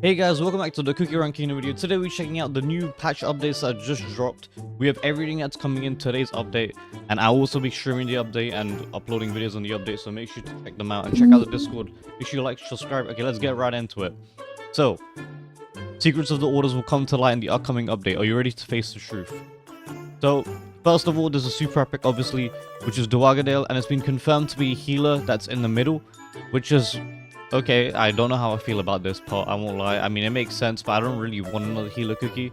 Hey guys, welcome back to the Cookie Run Kingdom video. Today we're checking out the new patch updates that just dropped. We have everything that's coming in today's update, and I'll also be streaming the update and uploading videos on the update, so make sure to check them out and check out the Discord. Make sure you like, subscribe. Okay, let's get right into it. So, secrets of the orders will come to light in the upcoming update. Are you ready to face the truth? So, first of all, there's a super epic, obviously, which is Dwargadale, and it's been confirmed to be a healer that's in the middle, which is... okay, I don't know how I feel about this part, I won't lie. I mean, it makes sense, but I don't really want another healer cookie.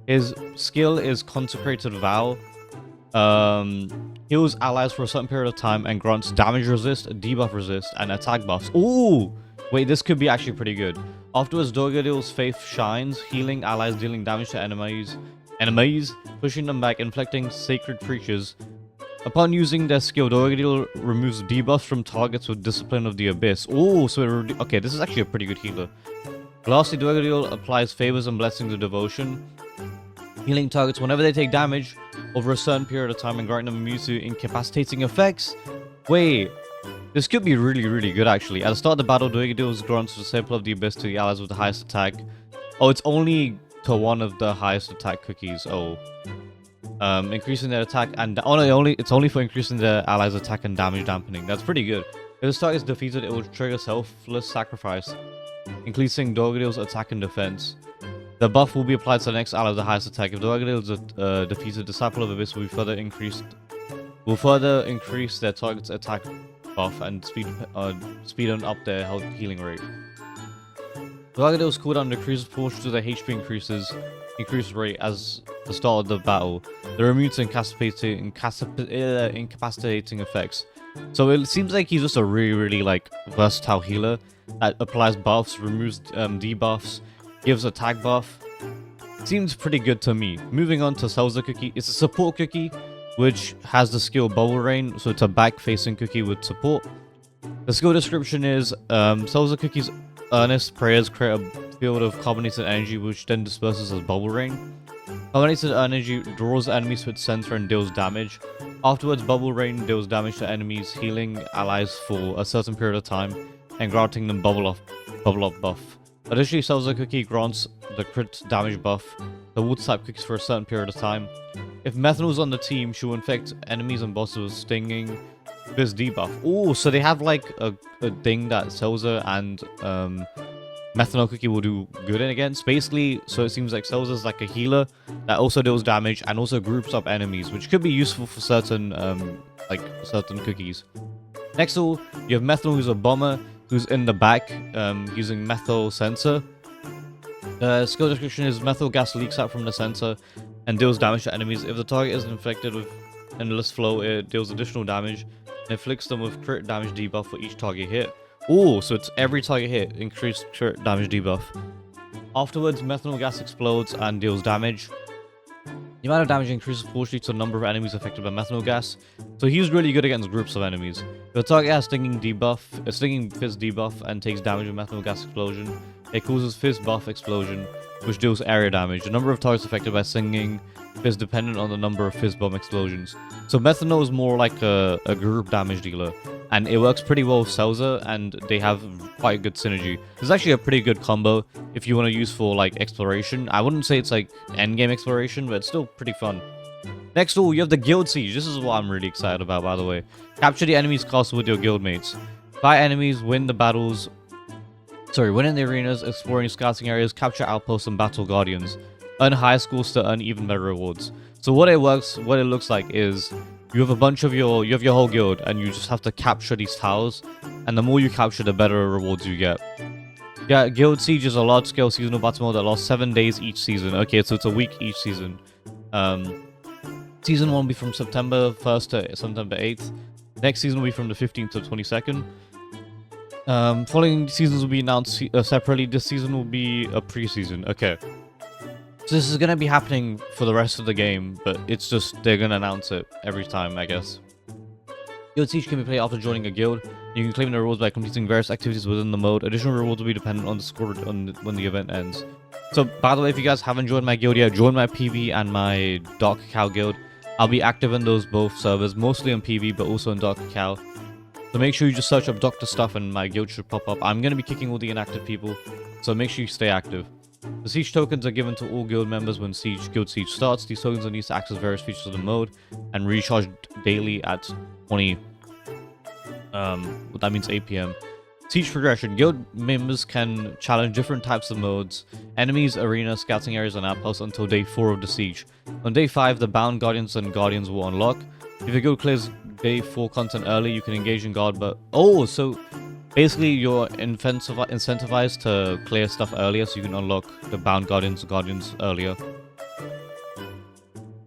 His skill is Consecrated Vow. Heals allies for a certain period of time and grants damage resist, debuff resist, and attack buffs. Ooh! Wait, this could be actually pretty good. Afterwards, Dwargadale's faith shines, healing allies, dealing damage to enemies, pushing them back, inflicting sacred creatures. Upon using their skill, Dwargadale removes debuffs from targets with Discipline of the Abyss. Oh, so okay, this is actually a pretty good healer. Lastly, Dwargadale applies favors and blessings of devotion, healing targets whenever they take damage over a certain period of time and granting them immunity to incapacitating effects. Wait, this could be really good actually. At the start of the battle, Dwargadale grants Disciple of the Abyss to the allies with the highest attack. Oh, it's only to one of the highest attack cookies. Oh. Increasing their attack and it's only for increasing their allies' attack and damage dampening. That's pretty good. If the target is defeated, it will trigger selfless sacrifice, increasing Dwargadale's attack and defense. The buff will be applied to the next ally with the highest attack. If Dwargadale is defeated, Disciple of Abyss will further increase their target's attack buff and speed on up their health healing rate. Dwargadale's cooldown decreases proportional to the HP increased rate as the start of the battle. They're immune to incapacitating effects. So it seems like he's just a really like versatile healer that applies buffs, removes debuffs, gives attack buff. Seems pretty good to me. Moving on to Selza Cookie. It's a support cookie which has the skill Bubble Rain, so it's a back-facing cookie with support. The skill description is Selza Cookie's earnest prayers create a field of carbonated energy which then disperses as Bubble Rain. Carbonated energy draws enemies to its center and deals damage. Afterwards, Bubble Rain deals damage to enemies, healing allies for a certain period of time and granting them bubble up buff. Additionally, Selza Cookie grants the crit damage buff to water type cookies for a certain period of time. If Methanol's on the team, she will infect enemies and bosses with stinging Fizz debuff. Oh, so they have like a thing that Selza and Methanol Cookie will do good in against. Basically, so it seems like Selza's like a healer that also deals damage and also groups up enemies, which could be useful for certain certain cookies. Next of all, you have Methanol, who's a bomber, who's in the back using methyl sensor. The skill description is methyl gas leaks out from the sensor and deals damage to enemies. If the target is infected with endless flow, it deals additional damage and inflicts them with crit damage debuff for each target hit. Oh, so it's every target hit, increased crit damage debuff. Afterwards, methanol gas explodes and deals damage. The amount of damage increases proportionally to the number of enemies affected by methanol gas, so he's really good against groups of enemies. If the target has stinging fizz debuff and takes damage with methanol gas explosion, it causes fizz buff explosion, which deals area damage. The number of targets affected by stinging fizz dependent on the number of fizz bomb explosions. So methanol is more like a group damage dealer, and it works pretty well with Selza, and they have quite a good synergy. It's actually a pretty good combo if you want to use for like exploration. I wouldn't say it's like endgame exploration, but it's still pretty fun. Next of all, you have the Guild Siege. This is what I'm really excited about, by the way. Capture the enemy's castle with your guildmates. Fight enemies, win in the arenas, exploring scouting areas, capture outposts, and battle guardians. Earn high scores to earn even better rewards. So what it looks like is you have your whole guild, and you just have to capture these towers, and the more you capture, the better rewards you get. Yeah, Guild Siege is a large-scale seasonal battle mode that lasts 7 days each season. Okay, so it's a week each season. Season 1 will be from September 1st to September 8th. Next season will be from the 15th to 22nd. Following seasons will be announced separately. This season will be a pre-season. Okay. So this is going to be happening for the rest of the game, but it's just they're going to announce it every time, I guess. Guild Siege can be played after joining a guild. You can claim the rewards by completing various activities within the mode. Additional rewards will be dependent on the score when the event ends. So, by the way, if you guys haven't joined my guild yet, join my PV and my Dark Cacao guild. I'll be active in those both servers, mostly on PV, but also in Dark Cacao. So make sure you just search up Dr. Stuff and my guild should pop up. I'm going to be kicking all the inactive people, so make sure you stay active. The siege tokens are given to all guild members when guild siege starts. These tokens are used to access various features of the mode and recharge daily at 20. That means 8 p.m. Siege progression. Guild members can challenge different types of modes, enemies, arena, scouting areas, and outposts until day 4 of the siege. On day 5, the bound guardians and guardians will unlock. If your guild clears day 4 content early, you can engage in guard, but so basically you're incentivized to clear stuff earlier so you can unlock the bound guardians earlier.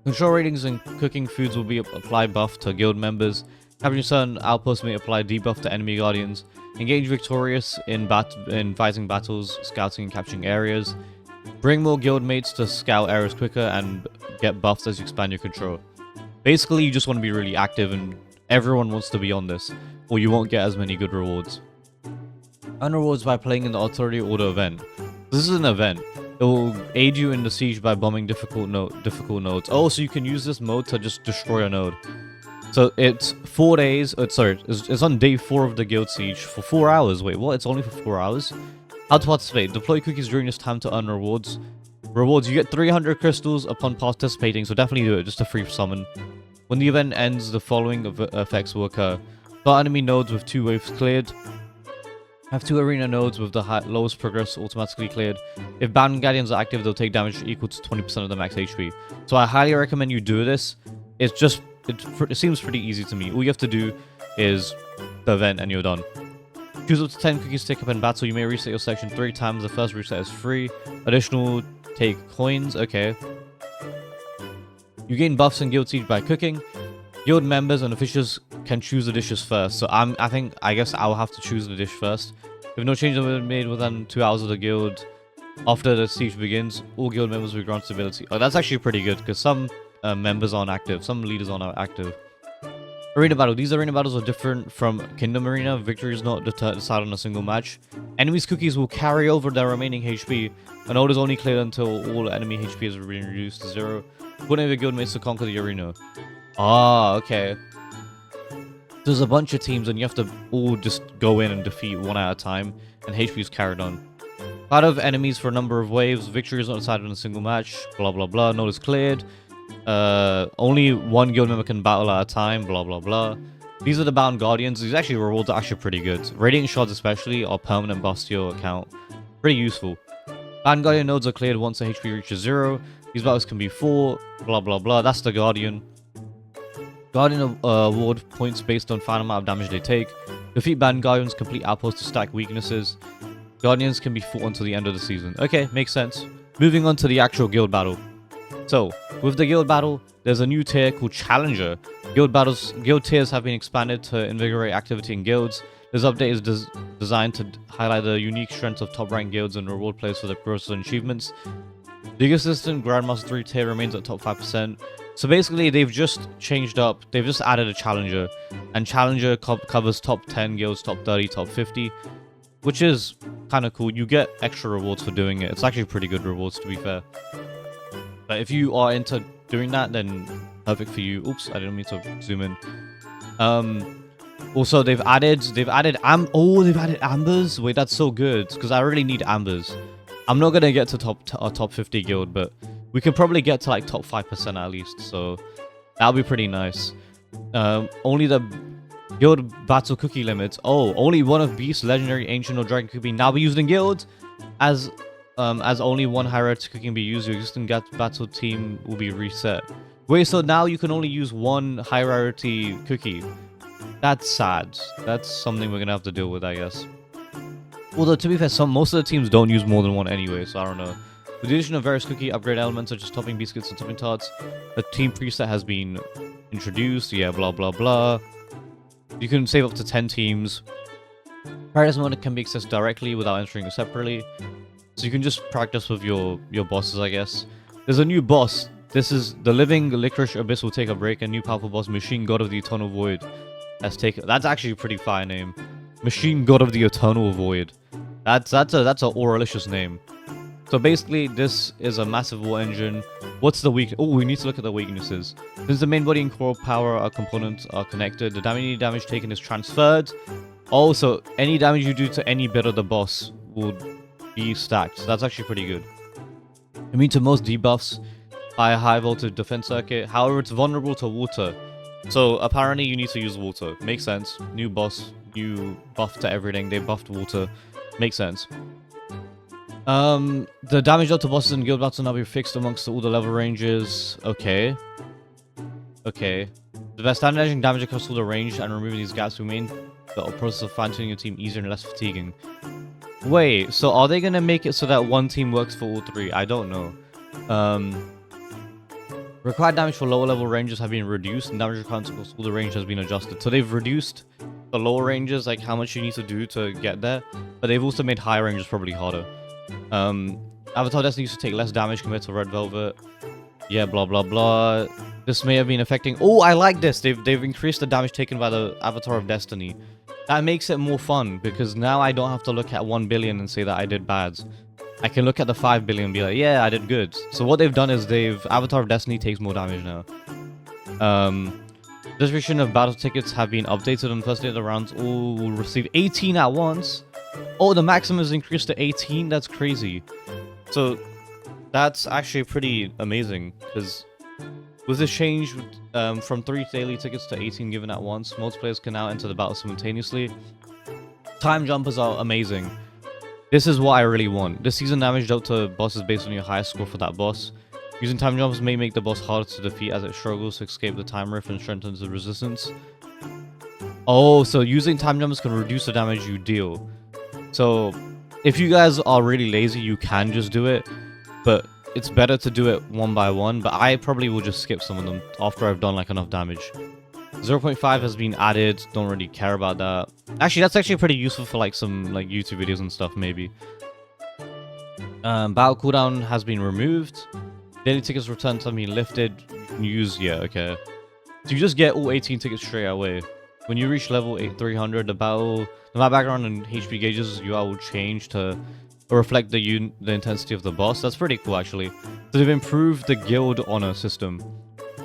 Control ratings and cooking foods will be applied buff to guild members. Capturing certain outposts may apply debuff to enemy guardians. Engage victorious in fighting battles, scouting and capturing areas. Bring more guild mates to scout areas quicker and get buffs as you expand your control. Basically, you just want to be really active and everyone wants to be on this, or you won't get as many good rewards. Earn rewards by playing in the Authority Order event. This is an event. It will aid you in the siege by bombing difficult nodes. Oh, so you can use this mode to just destroy a node. So it's 4 days. It's on day 4 of the guild siege for 4 hours. Wait, what? It's only for 4 hours? How to participate? Deploy cookies during this time to earn rewards. You get 300 crystals upon participating, so definitely do it. Just a free summon. When the event ends, the following effects will occur. Start enemy nodes with 2 waves cleared. Have 2 arena nodes with the lowest progress automatically cleared. If bound guardians are active, they'll take damage equal to 20% of the max HP. So I highly recommend you do this. It seems pretty easy to me. All you have to do is the event and you're done. Choose up to 10 cookies to take up in battle. You may reset your section 3 times. The first reset is free. Additional take coins. Okay. You gain buffs in Guild Siege by cooking. Guild members and officials can choose the dishes first. So I guess I'll have to choose the dish first. If no changes are made within 2 hours of the guild after the siege begins, all guild members will be granted ability. Oh, that's actually pretty good because some members aren't active. Some leaders aren't active. Arena battle. These arena battles are different from Kingdom Arena. Victory is not decided on a single match. Enemies' cookies will carry over their remaining HP. An order is only cleared until all enemy HP has been reduced to 0. One of your guild mates to conquer the arena. Ah, okay. There's a bunch of teams and you have to all just go in and defeat one at a time. And HP is carried on. Out of enemies for a number of waves. Victory is not decided in a single match. Blah, blah, blah. Node is cleared. Only one guild member can battle at a time, blah blah blah. These are the bound guardians. These rewards are actually pretty good. Radiant shards especially are permanent buffs to your account. Pretty useful. Bound guardian nodes are cleared once the HP reaches 0. These battles can be 4, blah blah blah. That's the guardian. Guardian award points based on final amount of damage they take. Defeat bound guardians, complete outposts to stack weaknesses. Guardians can be fought until the end of the season. Okay, makes sense. Moving on to the actual guild battle. So, with the guild battle, there's a new tier called Challenger. Guild tiers have been expanded to invigorate activity in guilds. This update is designed to highlight the unique strengths of top-ranked guilds and reward players for their progress and achievements. The Assistant Grandmaster 3 tier remains at top 5%. So basically, they've just added a Challenger. And Challenger covers top 10 guilds, top 30, top 50. Which is kind of cool. You get extra rewards for doing it. It's actually pretty good rewards, to be fair. But if you are into doing that, then perfect for you. Oops, I didn't mean to zoom in. Also, they've added ambers. Wait, that's so good because I really need ambers. I'm not gonna get to top 50 guild, but we can probably get to like top 5% at least. So that'll be pretty nice. Only the guild battle cookie limits. Oh, only one of beast, legendary, ancient, or dragon cookie now be used in guilds. As only one high rarity cookie can be used, your existing battle team will be reset. Wait, so now you can only use one high rarity cookie. That's sad. That's something we're gonna have to deal with, I guess. Although, to be fair, most of the teams don't use more than one anyway, so I don't know. With the addition of various cookie upgrade elements such as topping biscuits and topping tarts, a team preset has been introduced. Yeah, blah blah blah. You can save up to 10 teams. Practice mode can be accessed directly without entering it separately. So you can just practice with your bosses, I guess. There's a new boss. This is the Living Licorice Abyss will take a break. A new powerful boss, Machine God of the Eternal Void, has taken. That's actually a pretty fire name. Machine God of the Eternal Void. That's a Auralicious name. So basically, this is a massive war engine. What's the weak? Oh, we need to look at the weaknesses. Since the main body and core power components are connected, the damage taken is transferred. Also, any damage you do to any bit of the boss will be stacked. So that's actually pretty good. Immune to most debuffs by a high voltage defense circuit. However, it's vulnerable to water. So apparently you need to use water. Makes sense. New boss, new buff to everything. They buffed water. Makes sense. The damage dealt to bosses in guild battles will now be fixed amongst all the level ranges. Okay. Okay. By standardizing damage across all the range and removing these gaps will mean the process of fine-tuning your team easier and less fatiguing. Wait, so are they gonna make it so that one team works for all three? I don't know. Required damage for lower level ranges have been reduced, and damage requirements across all the range has been adjusted. So they've reduced the lower ranges, like how much you need to do to get there, but they've also made higher ranges probably harder. Avatar Destiny used to take less damage compared to Red Velvet. Yeah, blah blah blah. This may have been affecting. Oh, I like this. They've increased the damage taken by the Avatar of Destiny. That makes it more fun because now I don't have to look at 1 billion and say that I did bad. I can look at the 5 billion and be like, yeah, I did good. So what they've done is Avatar of Destiny takes more damage now. Distribution of battle tickets have been updated on the first day of the rounds. All will receive 18 at once. Oh, the maximum is increased to 18? That's crazy. So that's actually pretty amazing because with this change from 3 daily tickets to 18 given at once, most players can now enter the battle simultaneously. Time jumpers are amazing. This is what I really want. This season damage dealt to bosses based on your highest score for that boss. Using time jumpers may make the boss harder to defeat as it struggles to escape the time rift and strengthens the resistance. Oh, so using time jumpers can reduce the damage you deal. So if you guys are really lazy, you can just do it, but it's better to do it one by one. But I probably will just skip some of them after I've done like enough damage. 0.5 has been added. Don't really care about that. Actually, that's actually pretty useful for like some like YouTube videos and stuff maybe. Battle cooldown has been removed. Daily tickets returns have been lifted. You can use, yeah, okay. So you just get all 18 tickets straight away. When you reach level 300, the map background and HP gauges UI will change to reflect the intensity of the boss. That's pretty cool actually. So they've improved the guild honor system.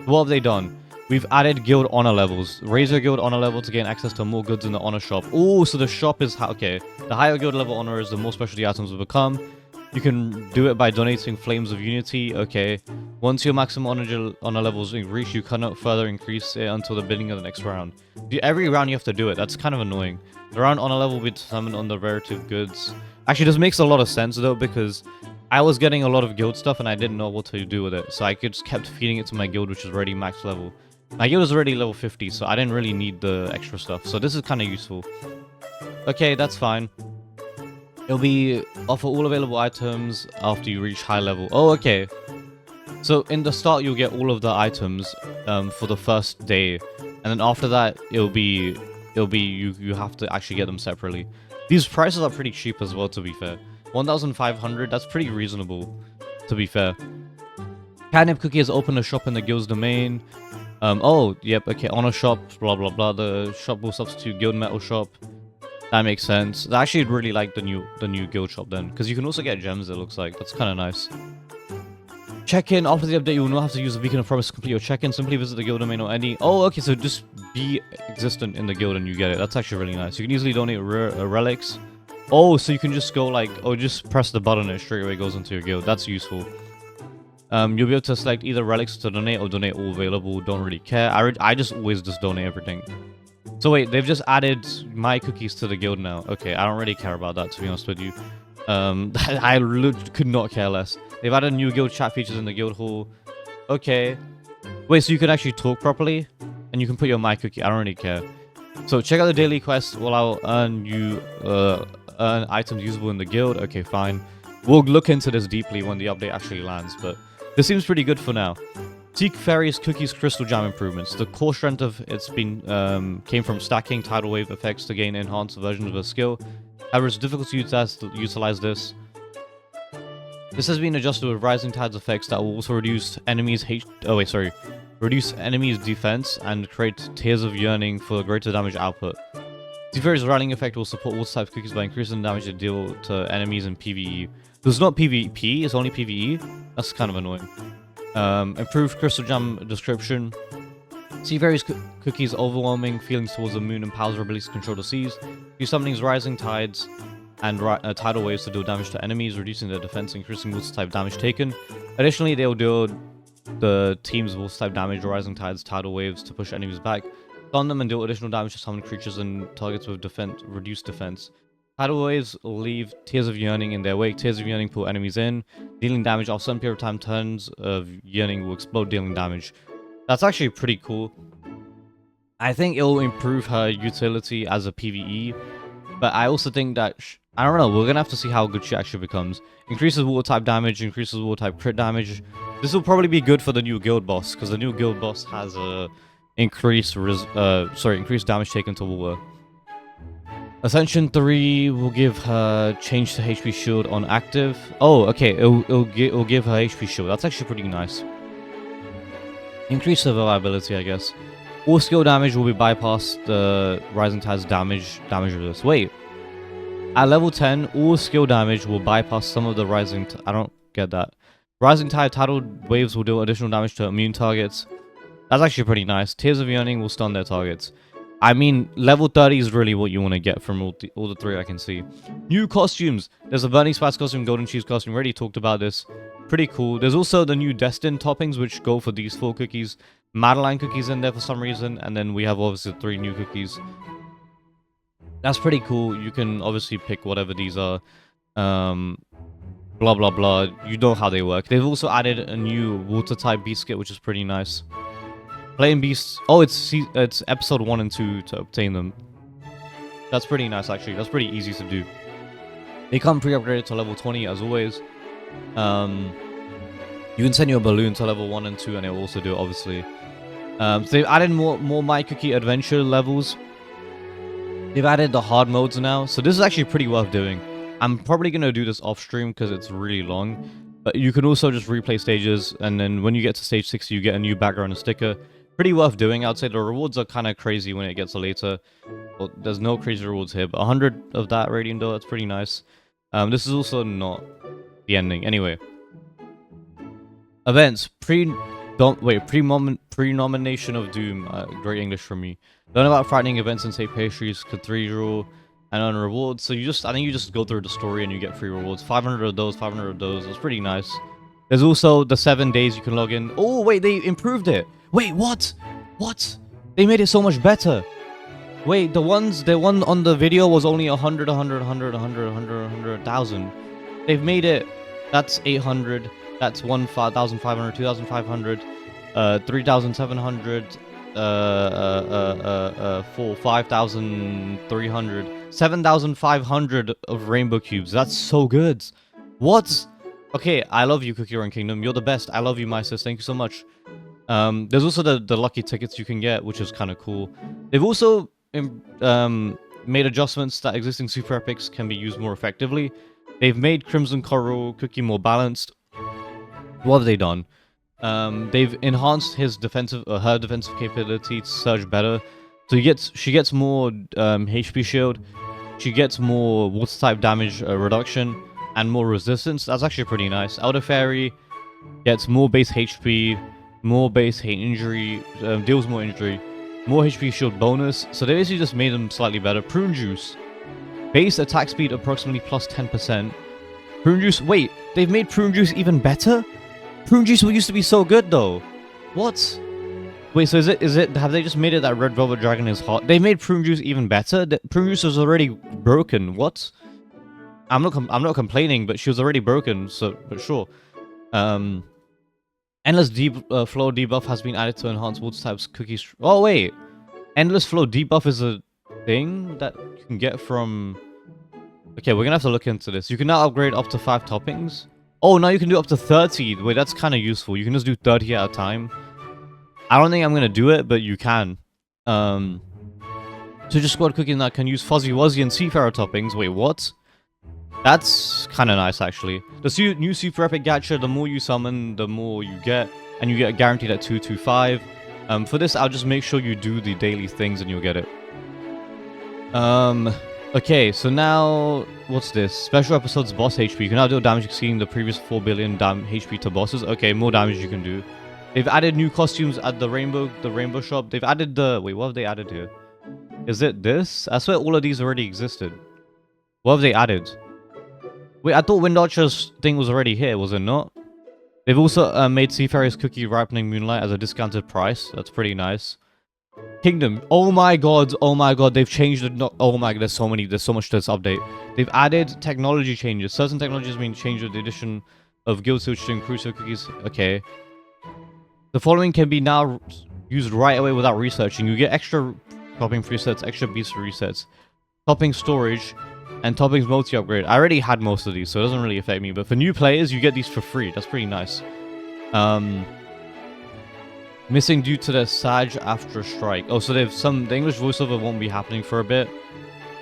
What have they done? We've added guild honor levels. Raise your guild honor level to gain access to more goods in the honor shop. Oh, so the shop is okay. The higher guild level honor is, the more specialty items will become. You can do it by donating Flames of Unity. Okay. Once your maximum honor levels reach, you cannot further increase it until the beginning of the next round. Every round you have to do it. That's kind of annoying. The round honor level will be determined on the rarity of goods. Actually, this makes a lot of sense though, because I was getting a lot of guild stuff and I didn't know what to do with it. So I just kept feeding it to my guild, which is already max level. My guild is already level 50, so I didn't really need the extra stuff. So this is kind of useful. Okay, that's fine. It'll be offer all available items after you reach high level. Oh, okay. So in the start, you'll get all of the items for the first day, and then after that, you have to actually get them separately. These prices are pretty cheap as well, to be fair. 1,500. That's pretty reasonable, to be fair. Catnip Cookie has opened a shop in the guild's domain. Oh, yep, okay, honor shop, blah blah blah. The shop will substitute guild metal shop. That makes sense. I actually really like the new guild shop then, because you can also get gems, it looks like. That's kind of nice. Check-in. After the update, you will not have to use the Beacon of Promise to complete your check-in. Simply visit the guild domain or any... Oh, okay, so just be existent in the guild and you get it. That's actually really nice. You can easily donate relics. Oh, so you can just go like... Oh, just press the button and it straight away goes into your guild. That's useful. You'll be able to select either relics to donate or donate all available. Don't really care. I just always just donate everything. So wait, they've just added my cookies to the guild now. Okay, I don't really care about that, to be honest with you. I could not care less. They've added new guild chat features in the guild hall. Okay. Wait, so you can actually talk properly? And you can put your my cookie. I don't really care. So check out the daily quest. Well, I'll earn you earn items usable in the guild. Okay, fine. We'll look into this deeply when the update actually lands, but this seems pretty good for now. Seek Fairy's Cookies Crystal Jam improvements. The core strength of it's been came from stacking tidal wave effects to gain enhanced versions of a skill. However, it's difficult to utilize this. This has been adjusted with rising tides effects that will also reduce enemies' reduce enemies' defense and create Tears of Yearning for greater damage output. Seek Fairy's rallying effect will support water type cookies by increasing the damage they deal to enemies in PvE. It's not PvP, it's only PvE. That's kind of annoying. Improved Crystal Gem description. Sea Fairy's cookies overwhelming feelings towards the moon and powers her ability to control the seas. Use summoning's rising tides and tidal waves to deal damage to enemies, reducing their defense, increasing water type damage taken. Additionally, they will deal the team's water type damage, rising tides, tidal waves to push enemies back. Stun them and deal additional damage to summoned creatures and targets with reduced defense. Tidal waves leave Tears of Yearning in their wake. Tears of Yearning pull enemies in, dealing damage. After some period of time, turns of Yearning will explode, dealing damage. That's actually pretty cool. I think it will improve her utility as a PvE, but I also think that I don't know. We're gonna have to see how good she actually becomes. Increases water type damage, increases water type crit damage. This will probably be good for the new guild boss because the new guild boss has a increased damage taken to water. Ascension 3 will give her change to HP shield on active. Oh, okay. It'll give her HP shield. That's actually pretty nice. Increase survivability, I guess. All skill damage will be bypassed the Rising Tide's damage resist. Wait. At level 10, all skill damage will bypass some of the Rising... I don't get that. Rising Tide tidal waves will deal additional damage to immune targets. That's actually pretty nice. Tears of Yearning will stun their targets. I mean, level 30 is really what you want to get from all the three I can see. New costumes. There's a Burning Spice costume, Golden Cheese costume. We already talked about this. Pretty cool. There's also the new Destined toppings, which go for these 4 cookies. Madeline cookies in there for some reason. And then we have obviously 3 new cookies. That's pretty cool. You can obviously pick whatever these are. Blah, blah, blah. You know how they work. They've also added a new water type beast kit, which is pretty nice. Flame beasts. Oh, it's episode 1 and 2 to obtain them. That's pretty nice, actually. That's pretty easy to do. They come pre-upgraded to level 20, as always. You can send your balloon to level 1 and 2, and it will also do it, obviously. So they've added more My Cookie Adventure levels. They've added the hard modes now, so this is actually pretty worth doing. I'm probably going to do this off-stream because it's really long. But you can also just replay stages, and then when you get to stage 60, you get a new background and sticker. Pretty worth doing. I'd say the rewards are kind of crazy when it gets later. Well, there's no crazy rewards here, but 100 of that Radiant Door, that's pretty nice. This is also not the ending. Anyway. Events. Pre-nomination of Doom. Great English from me. Learn about frightening events in St. Pastries Cathedral and earn rewards. So I think you just go through the story and you get free rewards. 500 of those, 500 of those. It's pretty nice. There's also the 7 days you can log in. Oh, wait, they improved it. Wait, what? What? They made it so much better. Wait, the one on the video was only 100, 100,000. They've made it, that's 800, that's 1,500, 2,500, 3,700, 5,300, 7,500 of rainbow cubes. That's so good. What? Okay, I love you, Cookie Run Kingdom. You're the best. I love you, my sis. Thank you so much. There's also the lucky tickets you can get, which is kind of cool. They've also made adjustments that existing super epics can be used more effectively. They've made Crimson Coral Cookie more balanced. What have they done? They've enhanced her defensive capability to surge better. So she gets more HP shield. She gets more water type damage reduction and more resistance. That's actually pretty nice. Elder Fairy gets more base HP, more base hate injury, deals more injury, more HP shield bonus. So they basically just made them slightly better. Prune Juice, base attack speed approximately plus 10%. Prune Juice, wait, they've made Prune Juice even better? Prune Juice used to be so good though. What? Wait, so is it? Have they just made it that Red Velvet Dragon is hot? They made Prune Juice even better. Prune Juice was already broken. What? I'm not complaining, but she was already broken. So, but sure. Endless Flow debuff has been added to enhance water types cookies. Oh wait, Endless Flow debuff is a thing that you can get from. Okay, we're gonna have to look into this. You can now upgrade up to 5 toppings. Oh, now you can do up to 30. Wait, that's kind of useful. You can just do 30 at a time. I don't think I'm gonna do it, but you can. So just squad cookies that can use Fuzzy Wuzzy and Seafarer toppings. Wait, what? That's kind of nice, actually. The new Super Epic Gacha, the more you summon, the more you get. And you get guaranteed at 225. For this, I'll just make sure you do the daily things and you'll get it. Okay, so now, what's this? Special episodes boss HP. You can now deal damage exceeding the previous 4 billion HP to bosses. Okay, more damage you can do. They've added new costumes at the rainbow shop. They've added the... Wait, what have they added here? Is it this? I swear all of these already existed. What have they added? Wait, I thought Wind Archer's thing was already here, was it not? They've also made Seafarer's Cookie Ripening Moonlight as a discounted price. That's pretty nice. Kingdom. Oh my god, they've changed it. Oh my god, there's so much to this update. They've added technology changes. Certain technologies have been changed with the addition of Guild Switch and Crucial Cookies. Okay. The following can be now used right away without researching. You get extra topping presets, extra beast resets, topping storage, and toppings multi-upgrade. I already had most of these, so it doesn't really affect me. But for new players, you get these for free. That's pretty nice. Missing due to the SAG after strike. Oh, so they've the English voiceover won't be happening for a bit,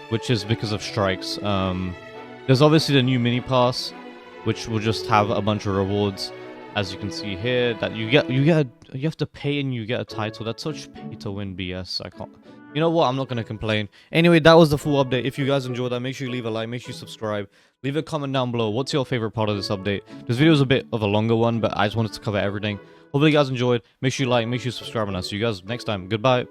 which is because of strikes. There's obviously the new mini pass, which will just have a bunch of rewards, as you can see here. That you have to pay and you get a title. That's such pay to win BS. I can't. You know what? I'm not gonna complain. Anyway, that was the full update. If you guys enjoyed that, make sure you leave a like, make sure you subscribe, leave a comment down below. What's your favorite part of this update? This video is a bit of a longer one, but I just wanted to cover everything. Hopefully you guys enjoyed. Make sure you like, make sure you subscribe, and I'll see you guys next time. Goodbye.